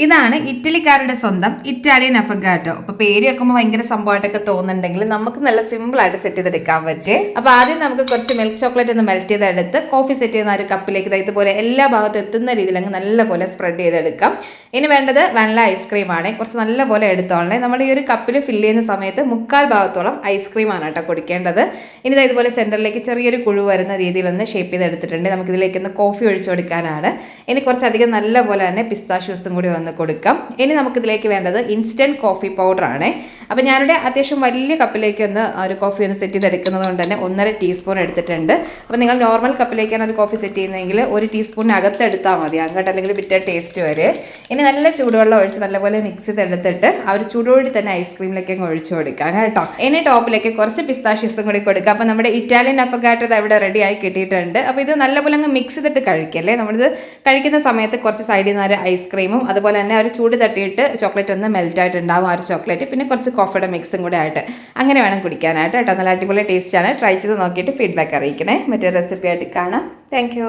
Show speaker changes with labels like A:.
A: ഇതാണ് ഇറ്റലിക്കാരുടെ സ്വന്തം ഇറ്റാലിയൻ അഫഗാറ്റോ. അപ്പൊ പേര് വെക്കുമ്പോൾ ഭയങ്കര സംഭവമായിട്ടൊക്കെ തോന്നുന്നുണ്ടെങ്കിൽ നമുക്ക് നല്ല സിമ്പിൾ ആയിട്ട് സെറ്റ് ചെയ്തെടുക്കാൻ പറ്റും. അപ്പൊ ആദ്യം നമുക്ക് കുറച്ച് മിൽക്ക് ചോക്ലേറ്റ് ഒന്ന് മെൽറ്റ് ചെയ്തെടുത്ത് കോഫി സെറ്റ് ചെയ്യുന്ന ഒരു കപ്പിലേക്ക് ഇതുപോലെ എല്ലാ ഭാഗത്തും എത്തുന്ന രീതിയിൽ അങ്ങ് നല്ലപോലെ സ്പ്രെഡ് ചെയ്തെടുക്കാം. ഇനി വേണ്ടത് വാനില ഐസ്ക്രീം ആണ്. കുറച്ച് നല്ലപോലെ എടുത്തോളണേ. നമ്മൾ ഈ ഒരു കപ്പിൽ ഫില്ല് ചെയ്യുന്ന സമയത്ത് 3/4 ഭാഗത്തോളം ഐസ്ക്രീമാണ് കേട്ടോ കൊടുക്കേണ്ടത്. ഇനി ഇതുപോലെ സെന്ററിലേക്ക് ചെറിയൊരു കുഴു വരുന്ന രീതിയിലൊന്ന് ഷേപ്പ് ചെയ്തെടുത്തിട്ടുണ്ട്. നമുക്കിതിലേക്ക് ഒന്ന് കോഫി ഒഴിച്ചു കൊടുക്കാനാണ്. ഇനി കുറച്ചധികം നല്ലപോലെ തന്നെ പിസ്താഷ്യൂസും കൂടി കൊടുക്കാം. ഇനി നമുക്കിതിലേക്ക് വേണ്ടത് ഇൻസ്റ്റൻറ്റ് കോഫി പൗഡർ ആണ്. അപ്പോൾ ഞാനിവിടെ അത്യാവശ്യം വലിയ കപ്പിലേക്ക് ഒന്ന് ഒരു കോഫി ഒന്ന് സെറ്റ് ചെയ്തെടുക്കുന്നത് കൊണ്ട് തന്നെ 1.5 ടീസ്പൂൺ എടുത്തിട്ടുണ്ട്. അപ്പോൾ നിങ്ങൾ നോർമൽ കപ്പിലേക്കാണ് ഒരു കോഫി സെറ്റ് ചെയ്യുന്നതെങ്കിൽ 1 ടീസ്പൂണിനകത്ത് എടുത്താൽ മതി, അങ്ങോട്ട് അല്ലെങ്കിൽ ബിറ്റർ ടേസ്റ്റ് വരെ. ഇനി നല്ല ചൂടുവെള്ളം ഒഴിച്ച് നല്ലപോലെ മിക്സ് ചെയ്തെടുത്തിട്ട് ആ ഒരു ചൂടോടി തന്നെ ഐസ്ക്രീമിലേക്ക് അങ്ങ് ഒഴിച്ചു കൊടുക്കാം കേട്ടോ. ഇനി ടോപ്പിലേക്ക് കുറച്ച് പിസ്താഷ്യൂസും കൂടി കൊടുക്കാം. അപ്പോൾ നമ്മുടെ ഇറ്റാലിയൻ അഫഗാറ്റോ ഇവിടെ റെഡി ആയി കിട്ടിയിട്ടുണ്ട്. അപ്പോൾ ഇത് നല്ലപോലെ അങ്ങ് മിക്സ് ചെയ്തിട്ട് കഴിക്കല്ലേ. നമ്മളിത് കഴിക്കുന്ന സമയത്ത് കുറച്ച് സൈഡിൽ നിന്ന് ഒരു ഐസ്ക്രീമും അതുപോലെ തന്നെ ഒരു ചൂട് തട്ടിയിട്ട് ചോക്ലേറ്റ് ഒന്ന് മെൽറ്റ് ആയിട്ടുണ്ടാവും ആ ഒരു ചോക്ലേറ്റ്, പിന്നെ കുറച്ച് കോഫിയുടെ മിക്സും കൂടെ ആയിട്ട് അങ്ങനെ വേണം കുടിക്കാനായിട്ട് കേട്ടോ. നല്ല അടിപൊളി ടേസ്റ്റാണ്. ട്രൈ ചെയ്ത് നോക്കിയിട്ട് ഫീഡ്ബാക്ക് അറിയിക്കണേ. മറ്റൊരു റെസിപ്പി ആയിട്ട് കാണാം. താങ്ക്